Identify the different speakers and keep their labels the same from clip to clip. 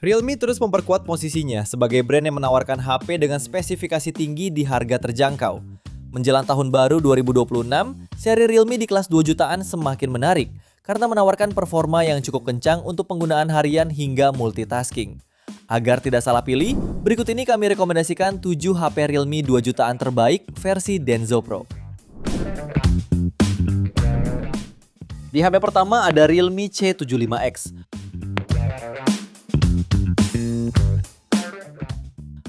Speaker 1: Realme terus memperkuat posisinya sebagai brand yang menawarkan HP dengan spesifikasi tinggi di harga terjangkau. Menjelang tahun baru 2026, seri Realme di kelas 2 jutaan semakin menarik karena menawarkan performa yang cukup kencang untuk penggunaan harian hingga multitasking. Agar tidak salah pilih, berikut ini kami rekomendasikan 7 HP Realme 2 jutaan terbaik versi Denso Pro. Di HP pertama ada Realme C75X.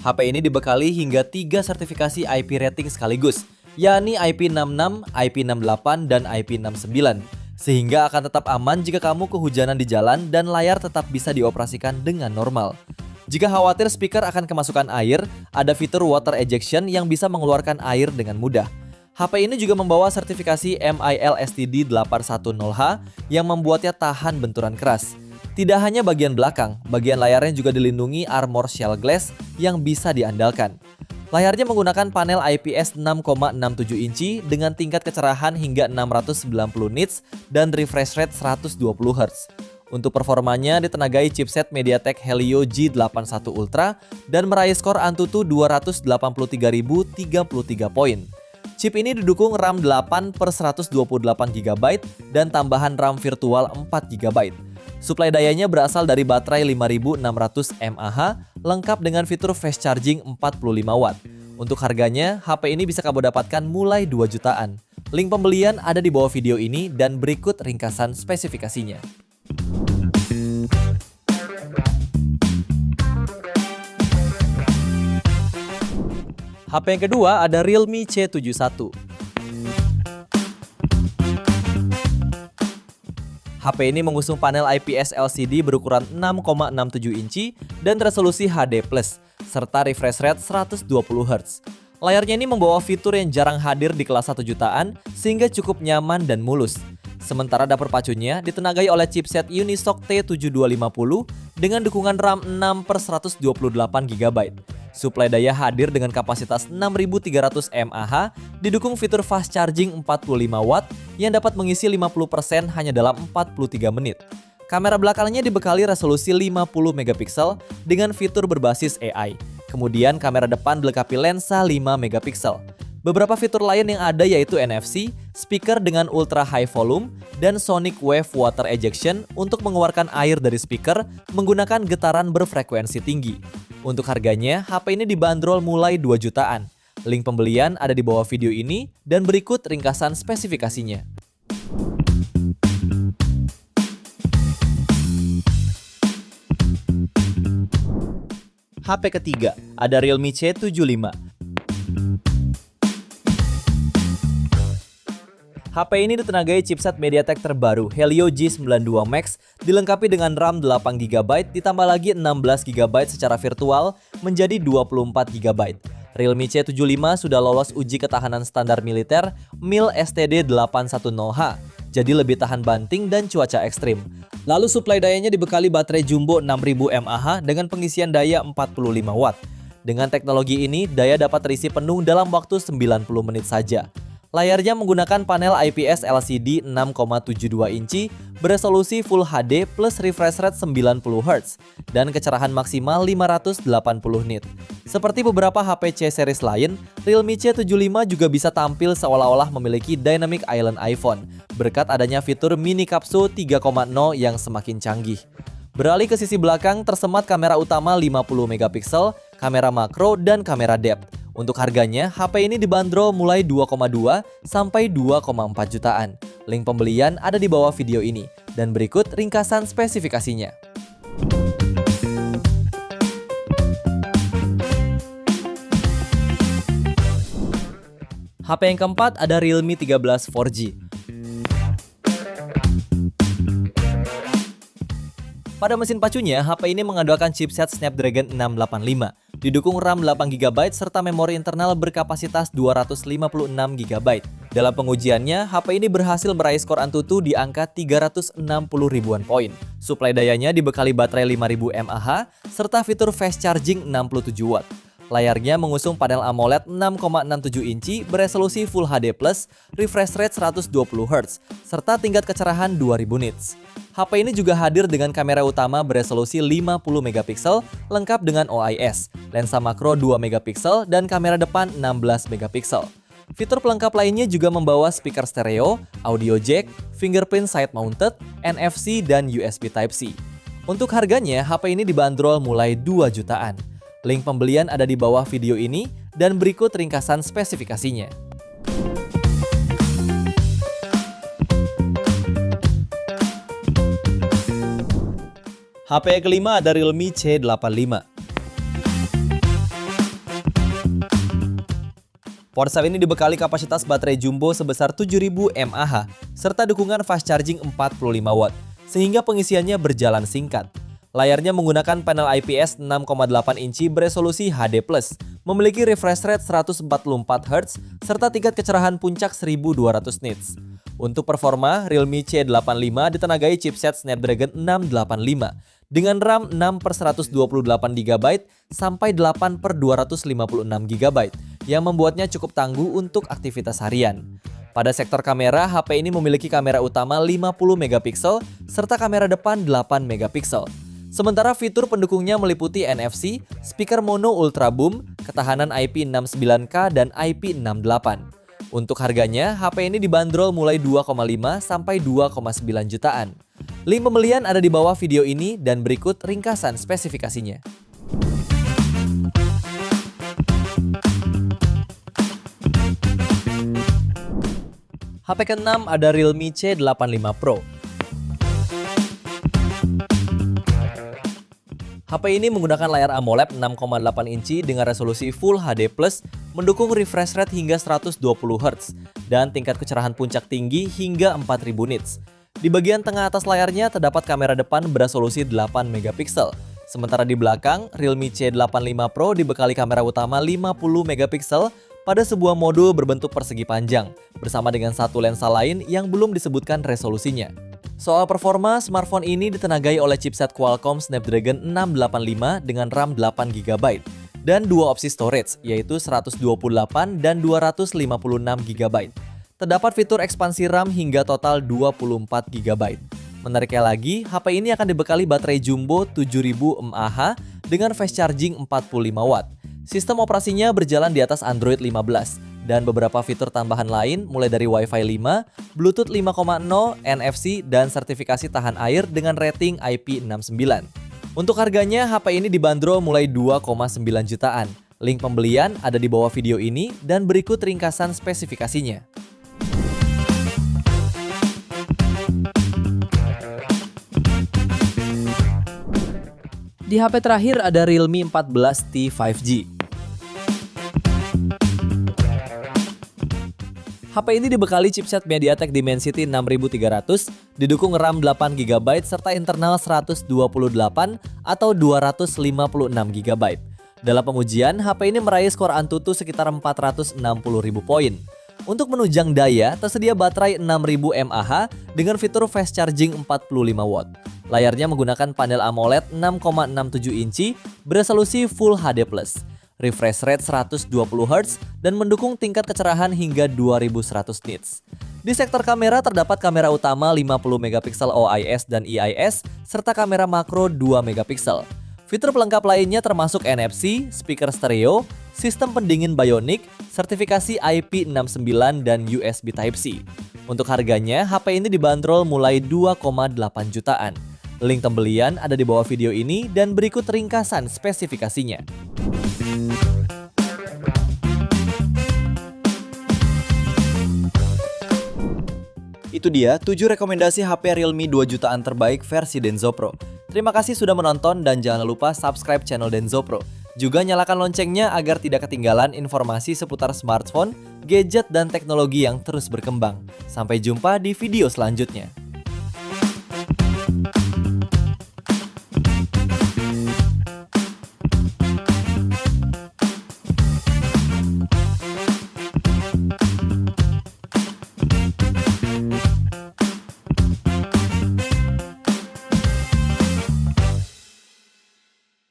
Speaker 1: HP ini dibekali hingga 3 sertifikasi IP rating sekaligus, yakni IP66, IP68, dan IP69. Sehingga akan tetap aman jika kamu kehujanan di jalan dan layar tetap bisa dioperasikan dengan normal. Jika khawatir speaker akan kemasukan air, ada fitur water ejection yang bisa mengeluarkan air dengan mudah. HP ini juga membawa sertifikasi MILSTD 810H yang membuatnya tahan benturan keras. Tidak hanya bagian belakang, bagian layarnya juga dilindungi armor shell glass yang bisa diandalkan. Layarnya menggunakan panel IPS 6,67 inci dengan tingkat kecerahan hingga 690 nits dan refresh rate 120 Hz. Untuk performanya ditenagai chipset MediaTek Helio G81 Ultra dan meraih skor Antutu 283.033 poin. Chip ini didukung RAM 8 per 128 GB dan tambahan RAM virtual 4 GB. Suplai dayanya berasal dari baterai 5600 mAh lengkap dengan fitur fast charging 45 Watt. Untuk harganya, HP ini bisa kamu dapatkan mulai 2 jutaan. Link pembelian ada di bawah video ini dan berikut ringkasan spesifikasinya. HP yang kedua ada Realme C71. HP ini mengusung panel IPS LCD berukuran 6,67 inci dan resolusi HD+, serta refresh rate 120 Hz. Layarnya ini membawa fitur yang jarang hadir di kelas 1 jutaan sehingga cukup nyaman dan mulus. Sementara dapur pacunya ditenagai oleh chipset Unisoc T7250 dengan dukungan RAM 6 per 128 GB. Suplai daya hadir dengan kapasitas 6300 mAh, didukung fitur fast charging 45 Watt yang dapat mengisi 50% hanya dalam 43 menit. Kamera belakangnya dibekali resolusi 50 megapiksel dengan fitur berbasis AI. Kemudian kamera depan dilengkapi lensa 5 megapiksel. Beberapa fitur lain yang ada yaitu NFC, speaker dengan ultra high volume, dan sonic wave water ejection untuk mengeluarkan air dari speaker menggunakan getaran berfrekuensi tinggi. Untuk harganya, HP ini dibanderol mulai 2 jutaan. Link pembelian ada di bawah video ini dan berikut ringkasan spesifikasinya. HP ketiga ada Realme C75. HP ini ditenagai chipset MediaTek terbaru Helio G92 Max dilengkapi dengan RAM 8GB ditambah lagi 16GB secara virtual menjadi 24GB. Realme C75 sudah lolos uji ketahanan standar militer MIL STD 810H, jadi lebih tahan banting dan cuaca ekstrim. Lalu suplai dayanya dibekali baterai jumbo 6000 mAh dengan pengisian daya 45 Watt. Dengan teknologi ini, daya dapat terisi penuh dalam waktu 90 menit saja. Layarnya menggunakan panel IPS LCD 6,72 inci beresolusi Full HD plus refresh rate 90 Hz dan kecerahan maksimal 580 nit. Seperti beberapa HP C series lain, Realme C75 juga bisa tampil seolah-olah memiliki Dynamic Island iPhone berkat adanya fitur mini kapsul 3.0 yang semakin canggih. Beralih ke sisi belakang, tersemat kamera utama 50 megapiksel, kamera makro, dan kamera depth. Untuk harganya, HP ini dibanderol mulai 2,2 sampai 2,4 jutaan. Link pembelian ada di bawah video ini. Dan berikut ringkasan spesifikasinya. HP yang keempat ada Realme 13 4G. Pada mesin pacunya, HP ini mengandalkan chipset Snapdragon 685. Didukung RAM 8GB serta memori internal berkapasitas 256GB. Dalam pengujiannya, HP ini berhasil meraih skor Antutu di angka 360 ribuan poin. Suplai dayanya dibekali baterai 5000 mAh serta fitur fast charging 67 Watt. Layarnya mengusung panel AMOLED 6,67 inci beresolusi Full HD+, refresh rate 120 Hz, serta tingkat kecerahan 2000 nits. HP ini juga hadir dengan kamera utama beresolusi 50 megapiksel lengkap dengan OIS, lensa makro 2 megapiksel dan kamera depan 16 megapiksel. Fitur pelengkap lainnya juga membawa speaker stereo, audio jack, fingerprint side mounted, NFC dan USB Type-C. Untuk harganya, HP ini dibanderol mulai 2 jutaan. Link pembelian ada di bawah video ini dan berikut ringkasan spesifikasinya. HP kelima ada Realme C85. Ponsel ini dibekali kapasitas baterai jumbo sebesar 7000 mAh serta dukungan fast charging 45 watt, sehingga pengisiannya berjalan singkat. Layarnya menggunakan panel IPS 6,8 inci beresolusi HD+, memiliki refresh rate 144 Hz serta tingkat kecerahan puncak 1200 nits. Untuk performa, Realme C85 ditenagai chipset Snapdragon 685 dengan RAM 6/128GB sampai 8/256GB yang membuatnya cukup tangguh untuk aktivitas harian. Pada sektor kamera, HP ini memiliki kamera utama 50 megapiksel serta kamera depan 8 megapiksel. Sementara fitur pendukungnya meliputi NFC, speaker mono ultra boom, ketahanan IP69K dan IP68. Untuk harganya, HP ini dibanderol mulai 2,5 sampai 2,9 jutaan. Link pembelian ada di bawah video ini dan berikut ringkasan spesifikasinya. HP ke-6 ada Realme C85 Pro. HP ini menggunakan layar AMOLED 6,8 inci dengan resolusi Full HD+, mendukung refresh rate hingga 120 Hz, dan tingkat kecerahan puncak tinggi hingga 4000 nits. Di bagian tengah atas layarnya terdapat kamera depan beresolusi 8 megapiksel. Sementara di belakang, Realme C85 Pro dibekali kamera utama 50 megapiksel pada sebuah modul berbentuk persegi panjang, bersama dengan satu lensa lain yang belum disebutkan resolusinya. Soal performa, smartphone ini ditenagai oleh chipset Qualcomm Snapdragon 685 dengan RAM 8GB dan dua opsi storage, yaitu 128 dan 256GB. Terdapat fitur ekspansi RAM hingga total 24GB. Menariknya lagi, HP ini akan dibekali baterai jumbo 7000 mAh dengan fast charging 45 watt. Sistem operasinya berjalan di atas Android 15 dan beberapa fitur tambahan lain mulai dari Wi-Fi 5, Bluetooth 5.0, NFC, dan sertifikasi tahan air dengan rating IP69. Untuk harganya, HP ini dibanderol mulai 2,9 jutaan. Link pembelian ada di bawah video ini dan berikut ringkasan spesifikasinya. Di HP terakhir ada Realme 14T 5G. HP ini dibekali chipset MediaTek Dimensity 6300, didukung RAM 8GB serta internal 128 atau 256GB. Dalam pengujian, HP ini meraih skor Antutu sekitar 460.000 poin. Untuk menunjang daya, tersedia baterai 6000 mAh dengan fitur fast charging 45 watt. Layarnya menggunakan panel AMOLED 6,67 inci beresolusi Full HD+. Refresh rate 120 Hz dan mendukung tingkat kecerahan hingga 2100 nits. Di sektor kamera terdapat kamera utama 50 megapiksel OIS dan EIS serta kamera makro 2 megapiksel. Fitur pelengkap lainnya termasuk NFC, speaker stereo, sistem pendingin Bionic, sertifikasi IP69 dan USB Type-C. Untuk harganya, HP ini dibanderol mulai 2,8 jutaan. Link pembelian ada di bawah video ini dan berikut ringkasan spesifikasinya. Itu dia 7 rekomendasi HP Realme 2 jutaan terbaik versi Denso Pro. Terima kasih sudah menonton dan jangan lupa subscribe channel Denso Pro. Juga nyalakan loncengnya agar tidak ketinggalan informasi seputar smartphone, gadget, dan teknologi yang terus berkembang. Sampai jumpa di video selanjutnya.